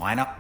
Why not?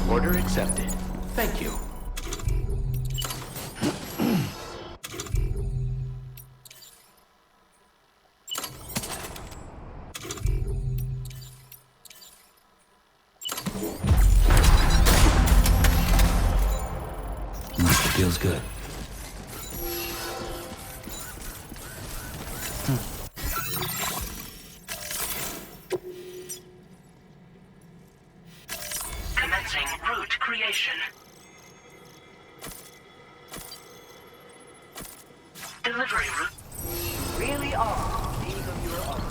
Order accepted. Thank you. Feels good. Commencing route creation. Delivery route. Really are these of your own.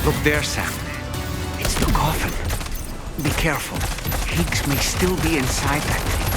Look there, Sam. It's the coffin. Be careful. Higgs may still be inside that thing.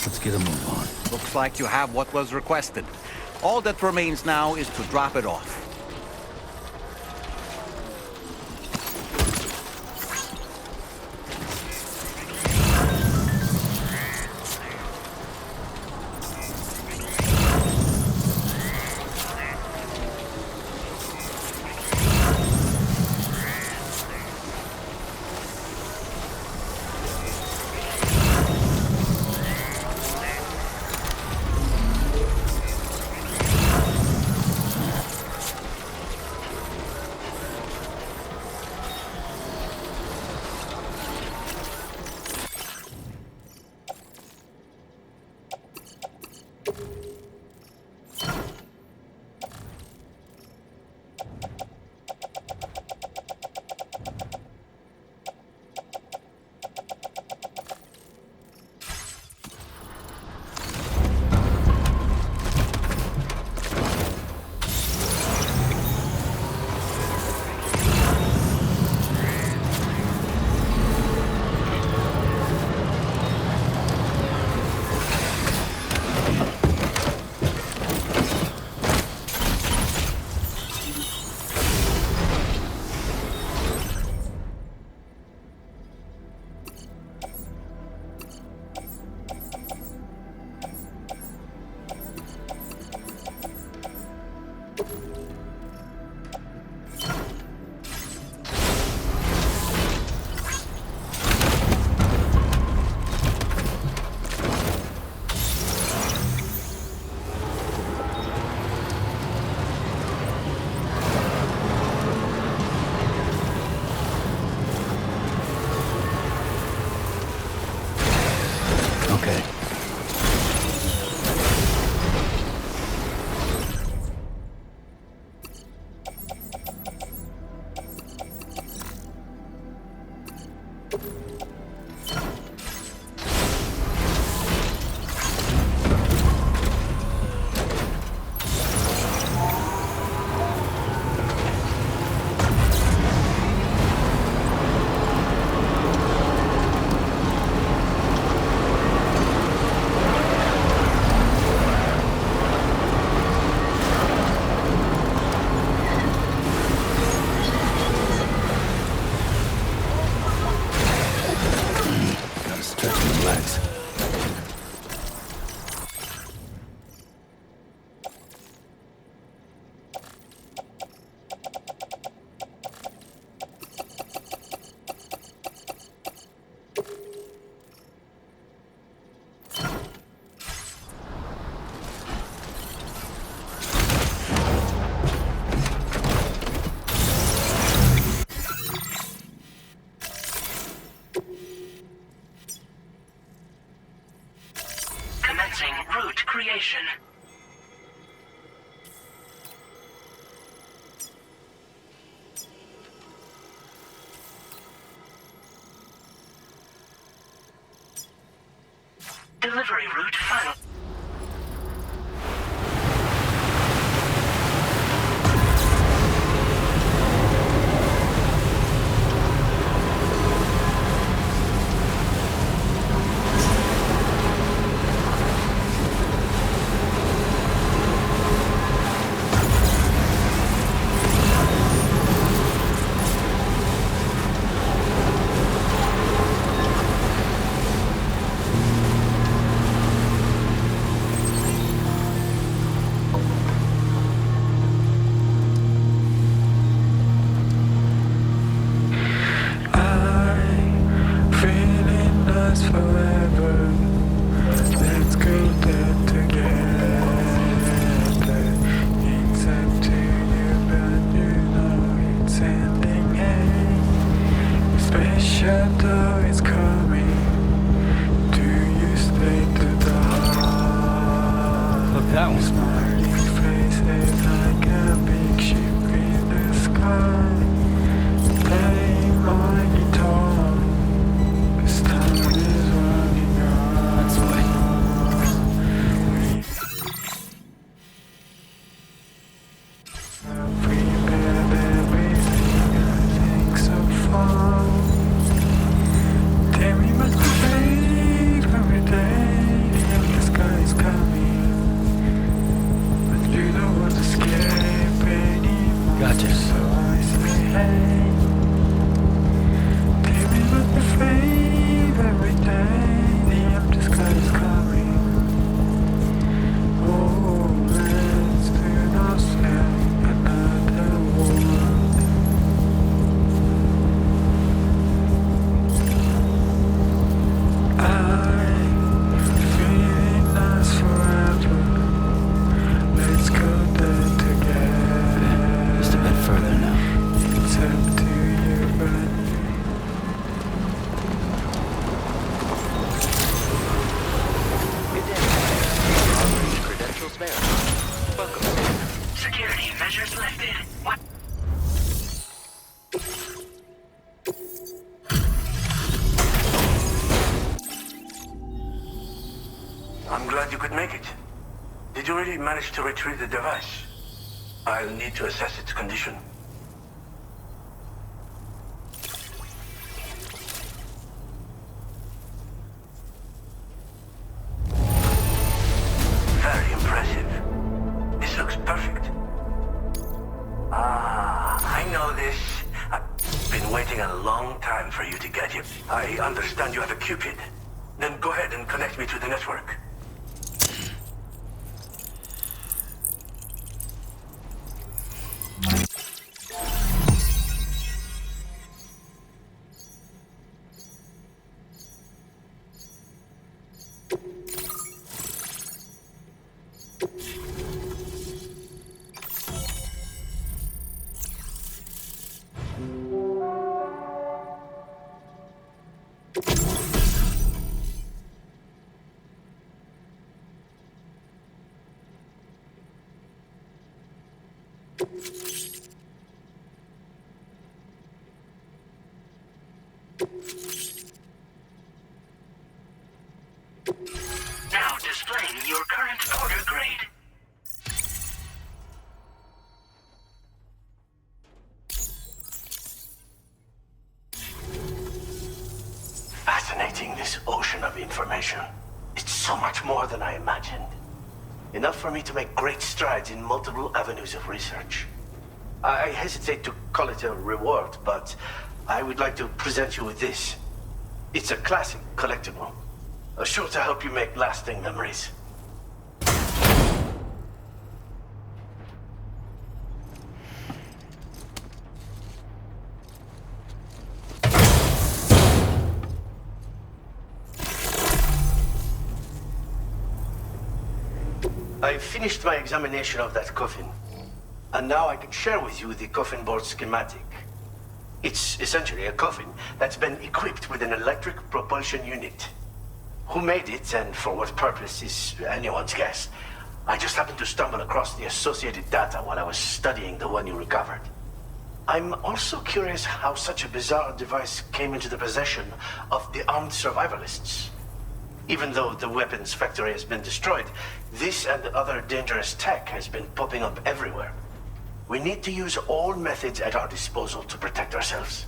Let's get a move on. Looks like you have what was requested. All that remains now is to drop it off. Okay. Gotta stretch my legs. Commencing route creation. Delivery route final. Look, that one. That's the way. Gotcha. Just a bit further now. Credentials verified. Welcome. Security measures lifted. What? I'm glad you could make it. Did you really manage to retrieve the device? I'll need to assess its condition. Very impressive. This looks perfect. I know this. I've been waiting a long time for you to get here. I understand you have a Cupid. Then go ahead and connect me to the network. Now displaying your current order grade. Fascinating, this ocean of information. It's so much more than I imagined. Enough for me to make great strides in multiple avenues of research. I hesitate to call it a reward, but I would like to present you with this. It's a classic collectible, sure to help you make lasting memories. I've finished my examination of that coffin, and now I can share with you the coffin board schematic. It's essentially a coffin that's been equipped with an electric propulsion unit. Who made it and for what purpose is anyone's guess. I just happened to stumble across the associated data while I was studying the one you recovered. I'm also curious how such a bizarre device came into the possession of the armed survivalists. Even though the weapons factory has been destroyed, this and other dangerous tech has been popping up everywhere. We need to use all methods at our disposal to protect ourselves.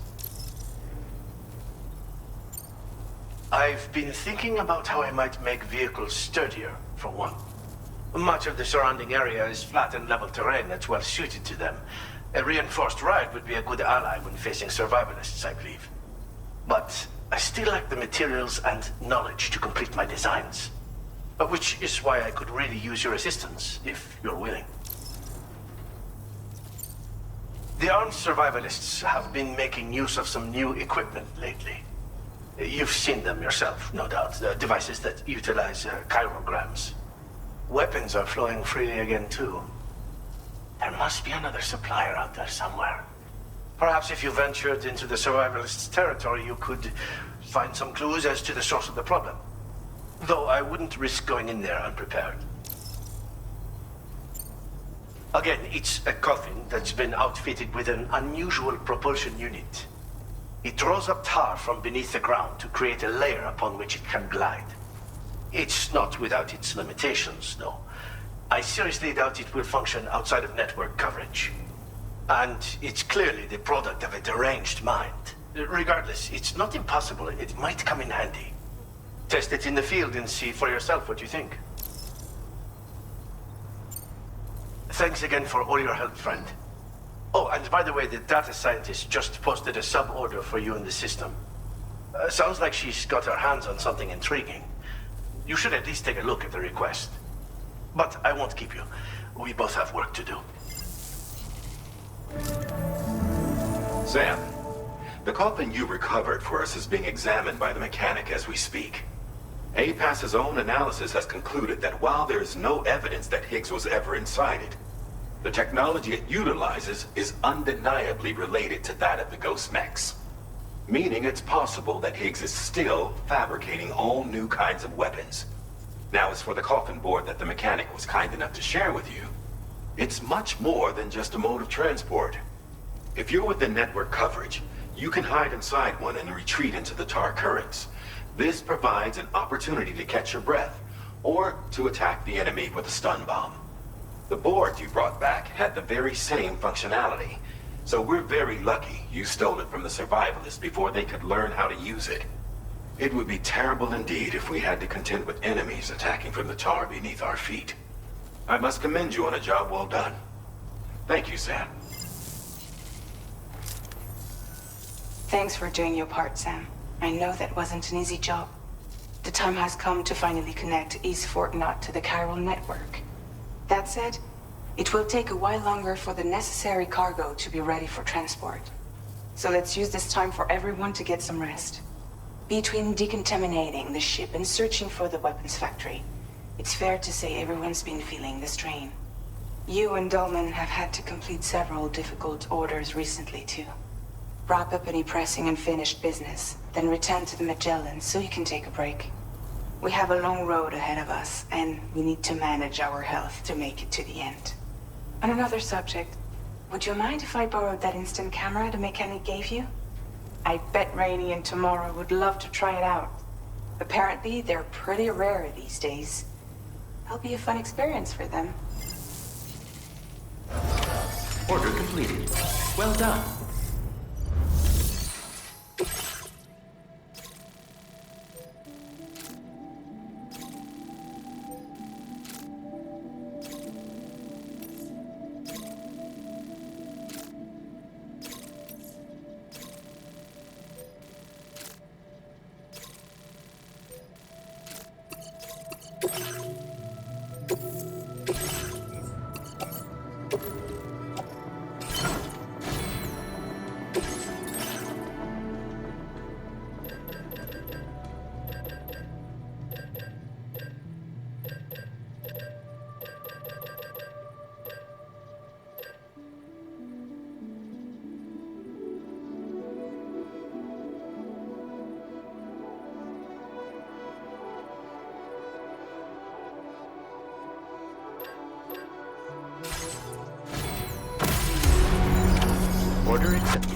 I've been thinking about how I might make vehicles sturdier, for one. Much of the surrounding area is flat and level terrain that's well suited to them. A reinforced ride would be a good ally when facing survivalists, I believe. But I still lack the materials and knowledge to complete my designs. Which is why I could really use your assistance, if you're willing. The armed survivalists have been making use of some new equipment lately. You've seen them yourself, no doubt. The devices that utilize chirograms. Weapons are flowing freely again, too. There must be another supplier out there somewhere. Perhaps if you ventured into the survivalists' territory, you could find some clues as to the source of the problem. Though I wouldn't risk going in there unprepared. Again, it's a coffin that's been outfitted with an unusual propulsion unit. It draws up tar from beneath the ground to create a layer upon which it can glide. It's not without its limitations, though. I seriously doubt it will function outside of network coverage. And it's clearly the product of a deranged mind. Regardless, it's not impossible. It might come in handy. Test it in the field and see for yourself what you think. Thanks again for all your help, friend. Oh, and by the way, the data scientist just posted a sub-order for you in the system. Sounds like she's got her hands on something intriguing. You should at least take a look at the request. But I won't keep you. We both have work to do. Sam, the coffin you recovered for us is being examined by the mechanic as we speak. APAS's own analysis has concluded that while there is no evidence that Higgs was ever inside it, the technology it utilizes is undeniably related to that of the Ghost Mechs. Meaning it's possible that Higgs is still fabricating all new kinds of weapons. Now, as for the coffin board that the mechanic was kind enough to share with you, it's much more than just a mode of transport. If you're within network coverage, you can hide inside one and retreat into the tar currents. This provides an opportunity to catch your breath, or to attack the enemy with a stun bomb. The board you brought back had the very same functionality, so we're very lucky you stole it from the survivalists before they could learn how to use it. It would be terrible indeed if we had to contend with enemies attacking from the tar beneath our feet. I must commend you on a job well done. Thank you, Sam. Thanks for doing your part, Sam. I know that wasn't an easy job. The time has come to finally connect East Fort Knot to the chiral network. That said, it will take a while longer for the necessary cargo to be ready for transport. So let's use this time for everyone to get some rest. Between decontaminating the ship and searching for the weapons factory, it's fair to say everyone's been feeling the strain. You and Dolman have had to complete several difficult orders recently, too. Wrap up any pressing unfinished business, then return to the Magellan so you can take a break. We have a long road ahead of us, and we need to manage our health to make it to the end. On another subject, Would you mind if I borrowed that instant camera the mechanic gave you? I bet Rainey and Tamara would love to try it out. Apparently, they're pretty rare these days. It'll be a fun experience for them. Order completed. Well done. Order accepted.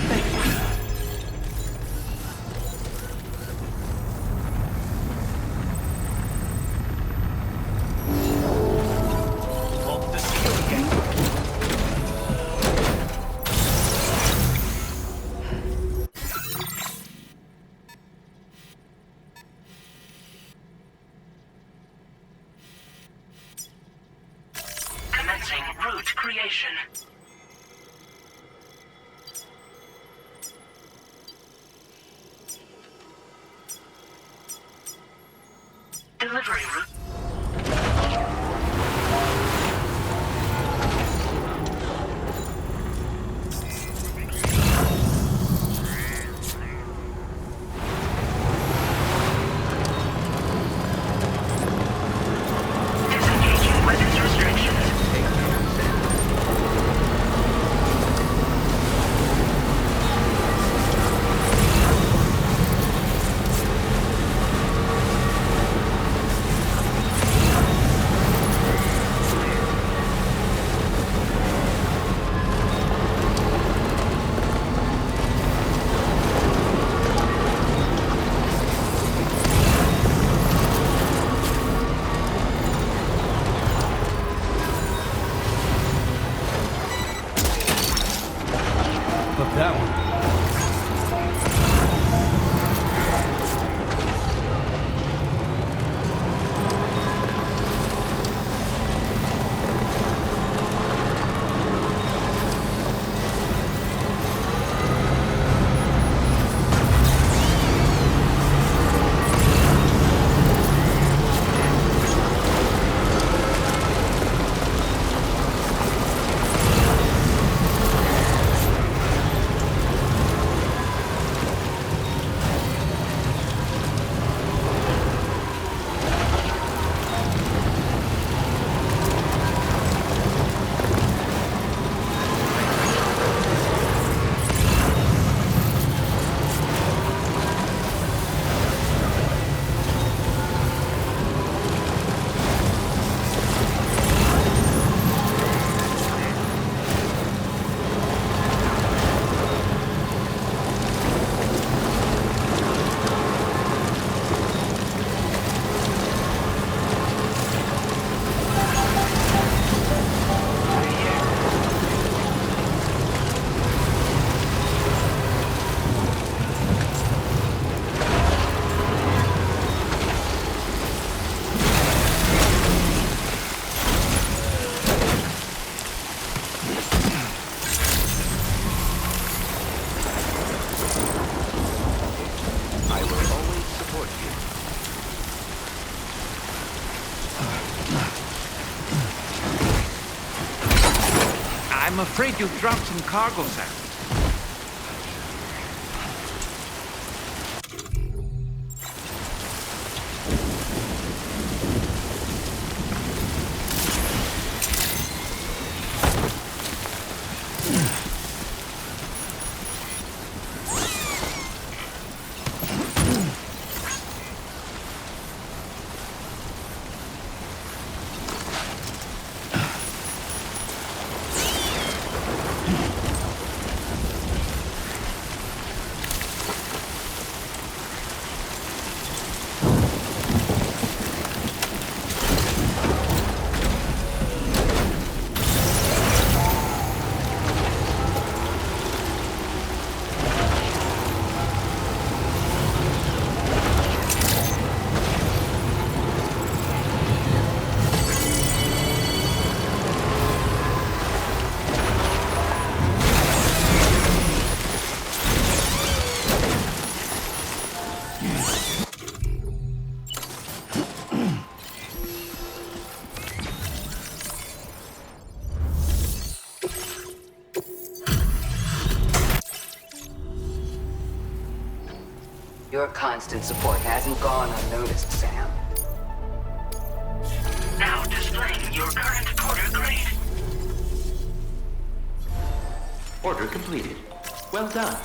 Thank you. Hope to see you again. Commencing route creation. Delivery route. Disengaging weapons restrictions. Look, that one. I will always support you. I'm afraid you've dropped some cargo, Sam. constant support hasn't gone unnoticed, Sam. Now displaying your current order grade. Order completed. Well done.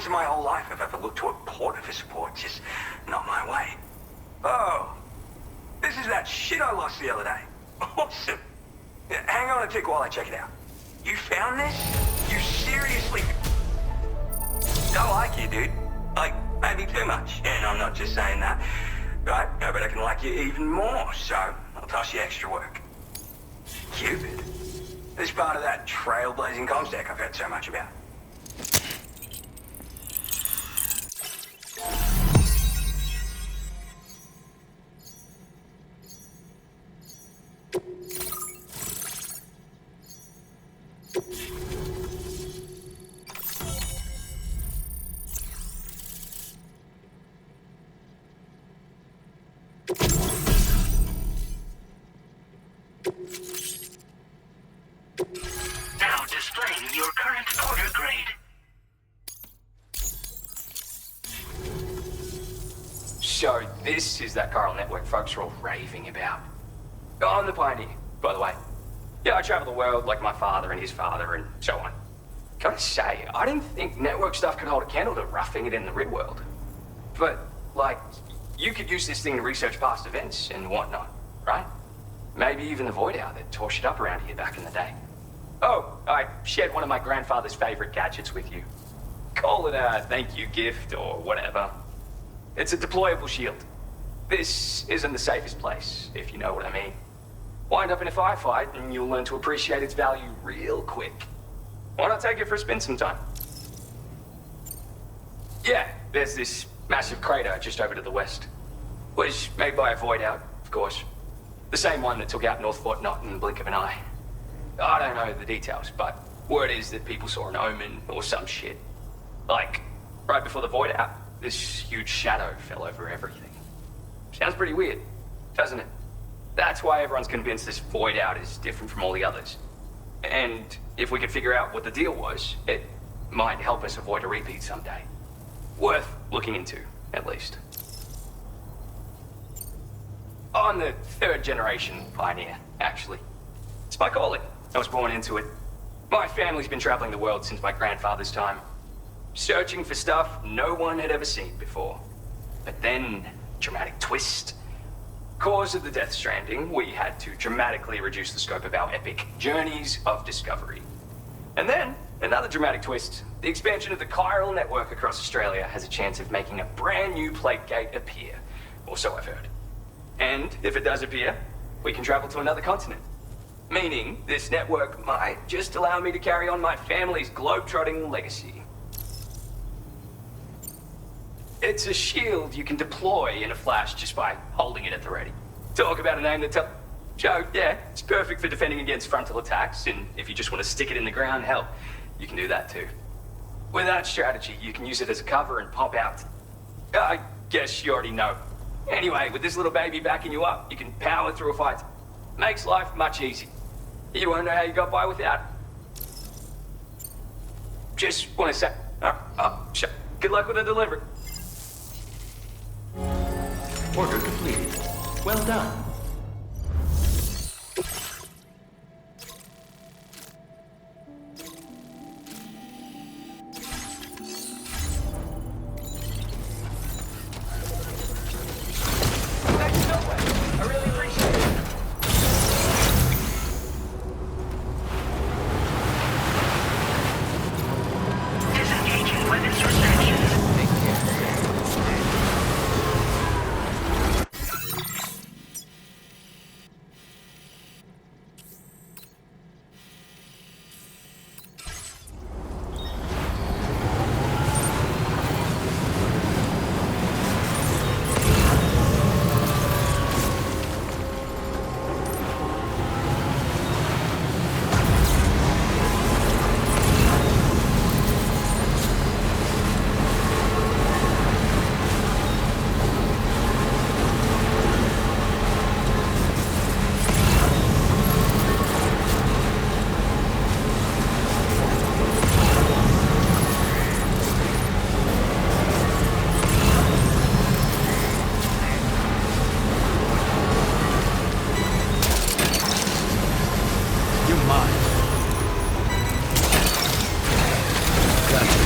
in my whole life I've ever looked to a porter for support, just not my way. Oh, this is that shit I lost the other day. Awesome. Yeah, hang on a tick while I check it out. You found this? You seriously... I like you, dude. Like, maybe too much. And I'm not just saying that. Right? I bet I can like you even more, so I'll toss you extra work. Cupid. This part of that trailblazing comms I've heard so much about. Now displaying your current order grade. So this is that chiral network folks are all raving about. I'm the pioneer, by the way. Yeah, I travel the world like my father and his father and so on. Gotta say, I didn't think network stuff could hold a candle to roughing it in the real world. But, like, you could use this thing to research past events and whatnot, right? Maybe even the Void Hour that tore shit up around here back in the day. Oh, I shared one of my grandfather's favorite gadgets with you. Call it a thank you gift or whatever. It's a deployable shield. This isn't the safest place, if you know what I mean. Wind up in a firefight and you'll learn to appreciate its value real quick. Why not take it for a spin sometime? Yeah, there's this massive crater just over to the west. Was made by a void out, of course. The same one that took out North Fort Knot in the blink of an eye. I don't know the details, but word is that people saw an omen or some shit. Like, right before the void out, this huge shadow fell over everything. Sounds pretty weird, doesn't it? That's why everyone's convinced this void out is different from all the others. And if we could figure out what the deal was, it might help us avoid a repeat someday. Worth looking into, at least. I'm the third generation pioneer, actually. It's my calling. I was born into it. My family's been traveling the world since my grandfather's time. Searching for stuff no one had ever seen before. But then, dramatic twist. Cause of the death stranding, we had to dramatically reduce the scope of our epic journeys of discovery. And then, another dramatic twist. The expansion of the chiral network across Australia has a chance of making a brand new plague gate appear. Or so I've heard. And if it does appear, we can travel to another continent. Meaning, this network might just allow me to carry on my family's globe-trotting legacy. It's a shield you can deploy in a flash just by holding it at the ready. Talk about a name that Joe, yeah, it's perfect for defending against frontal attacks, and if you just want to stick it in the ground, hell, you can do that too. With that strategy, you can use it as a cover and pop out. I guess you already know. Anyway, with this little baby backing you up, you can power through a fight. Makes life much easier. You wanna know how you got by without? Just wanna say, good luck with the delivery. Order completed. Well done. I really appreciate it. Disengaging weapons restriction. You're mine. Gotcha.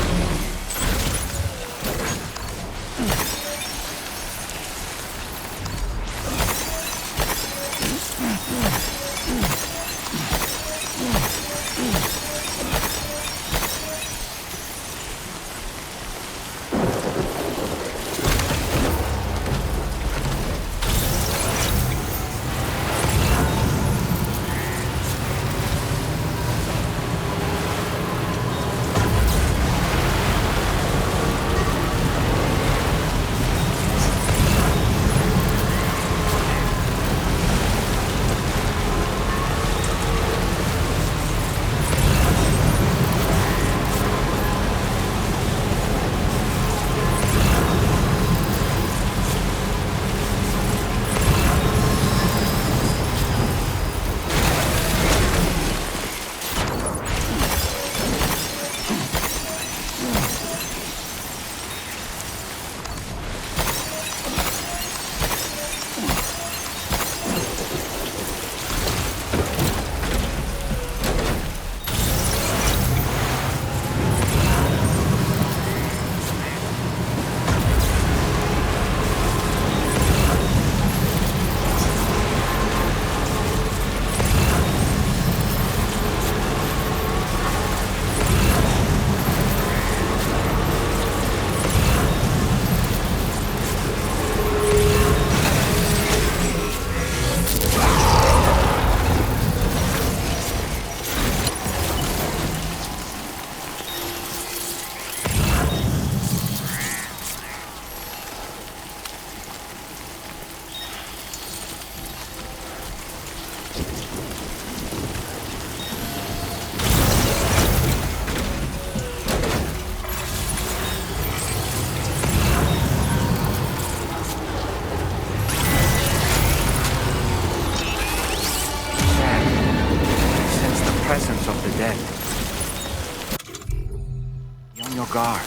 Presence of the dead. Be on your guard.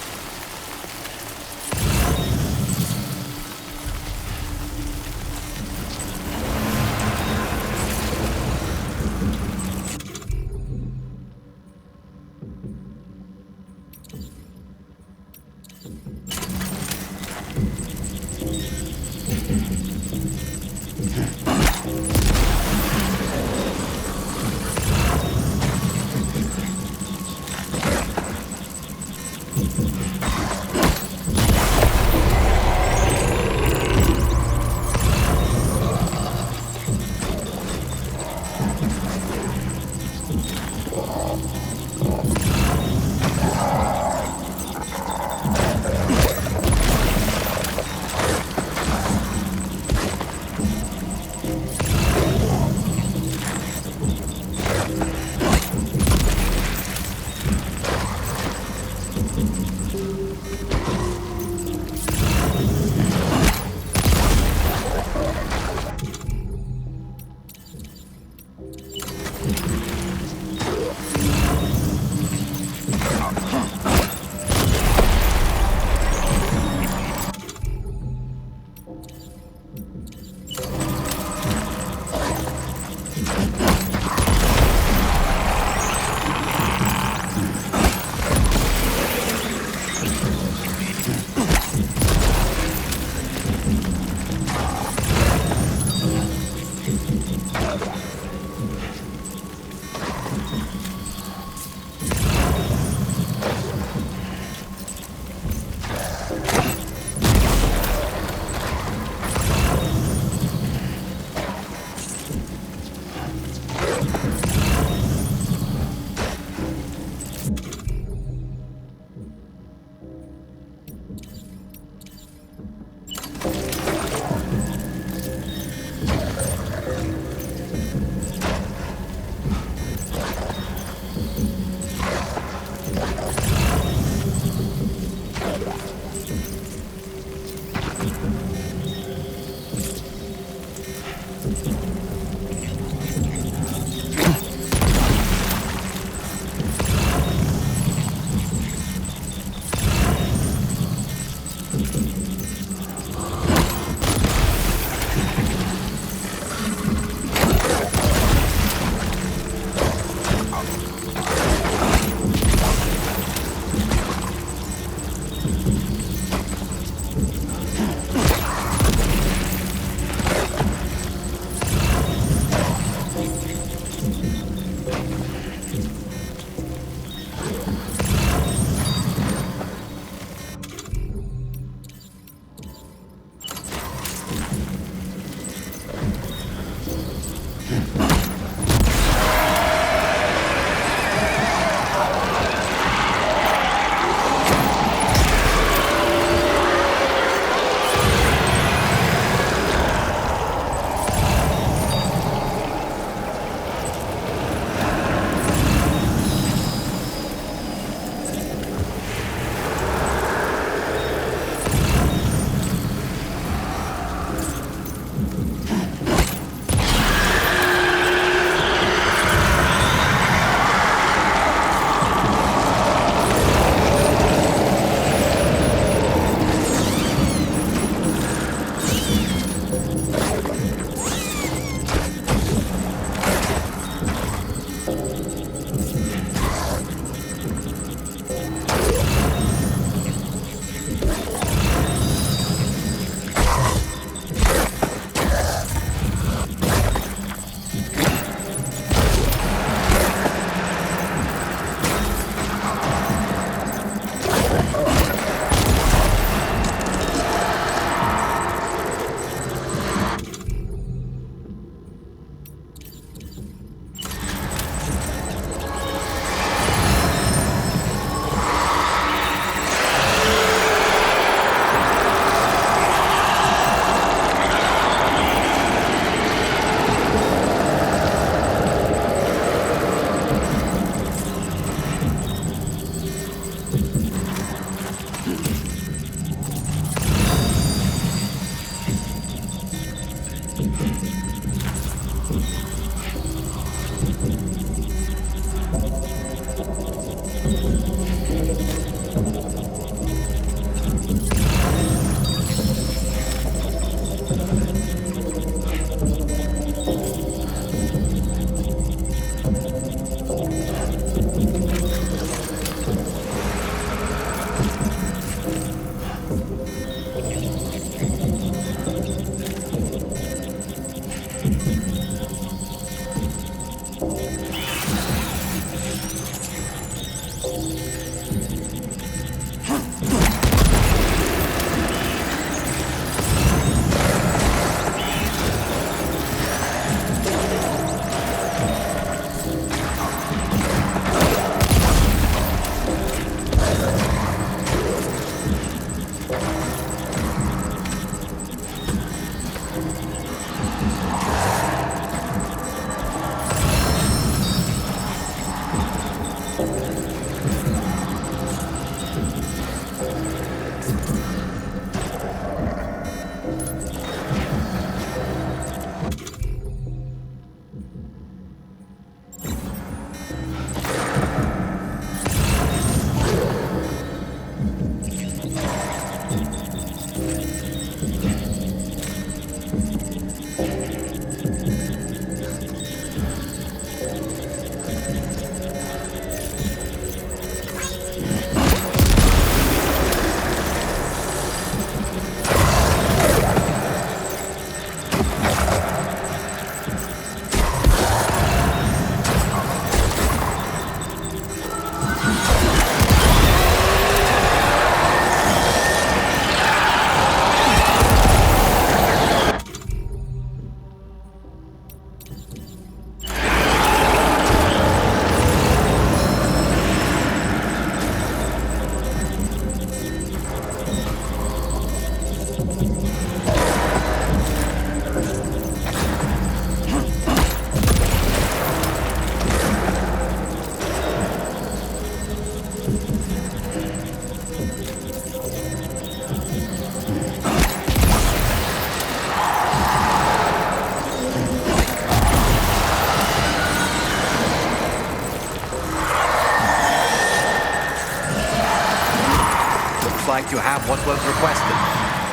like you have what was requested.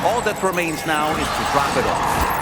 All that remains now is to drop it off.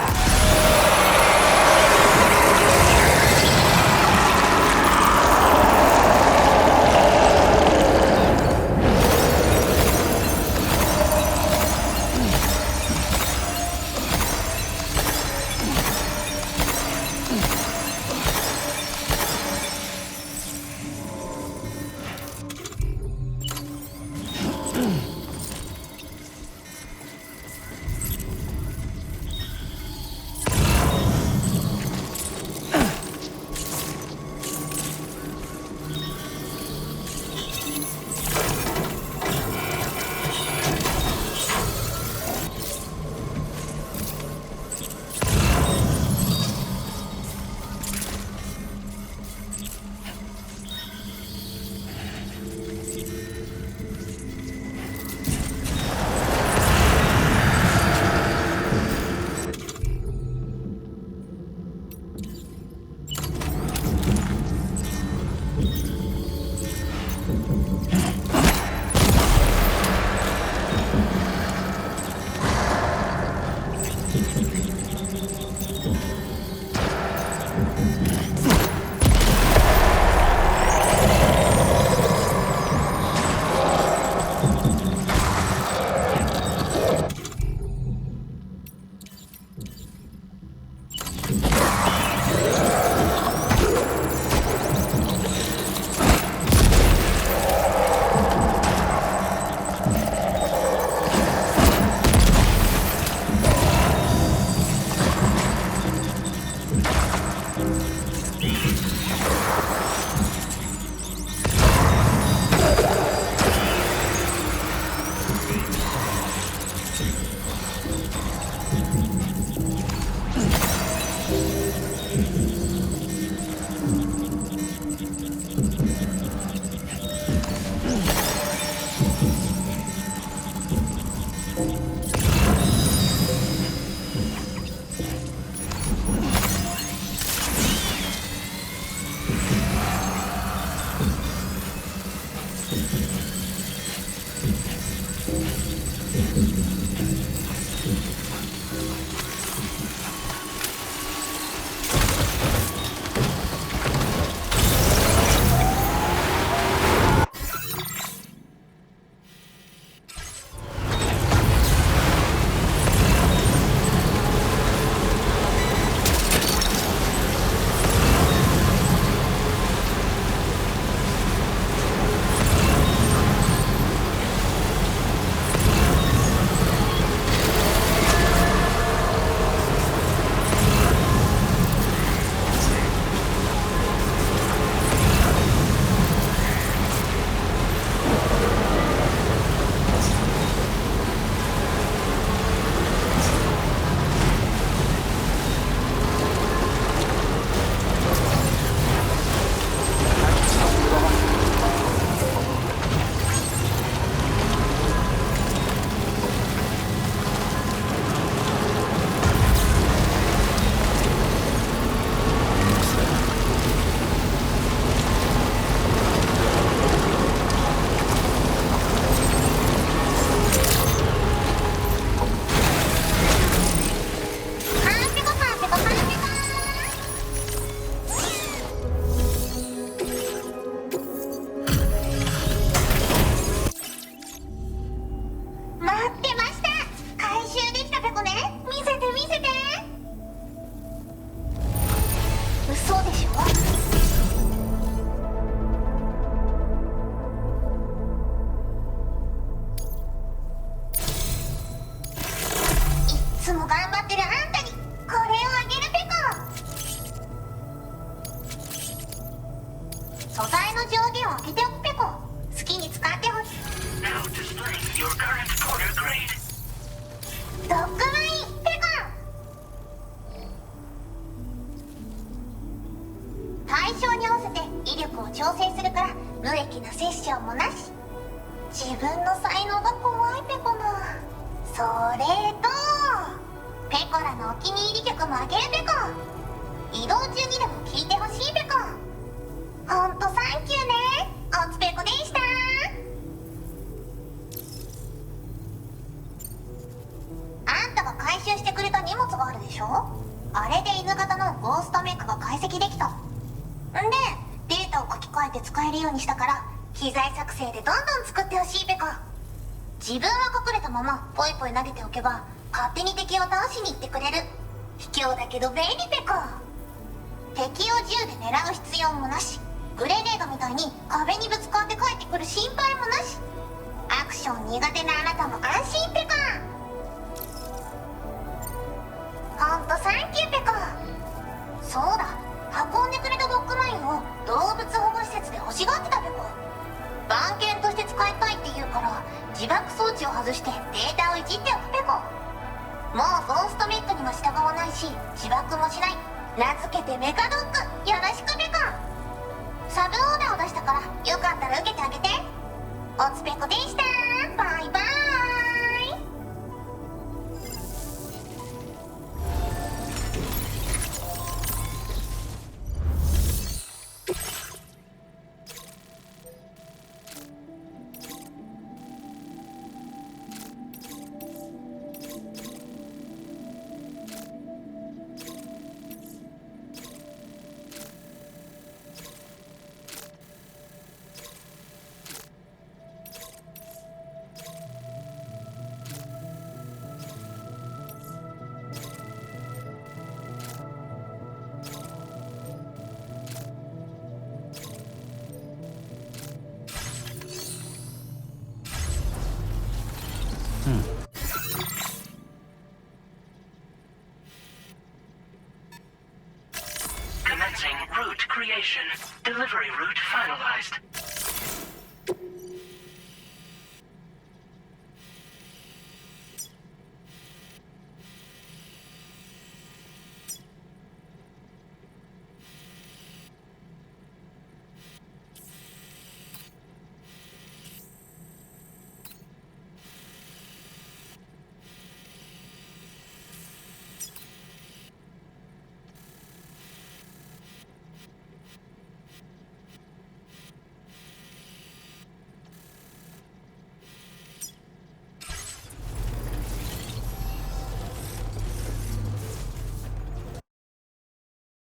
route creation. Delivery route finalized.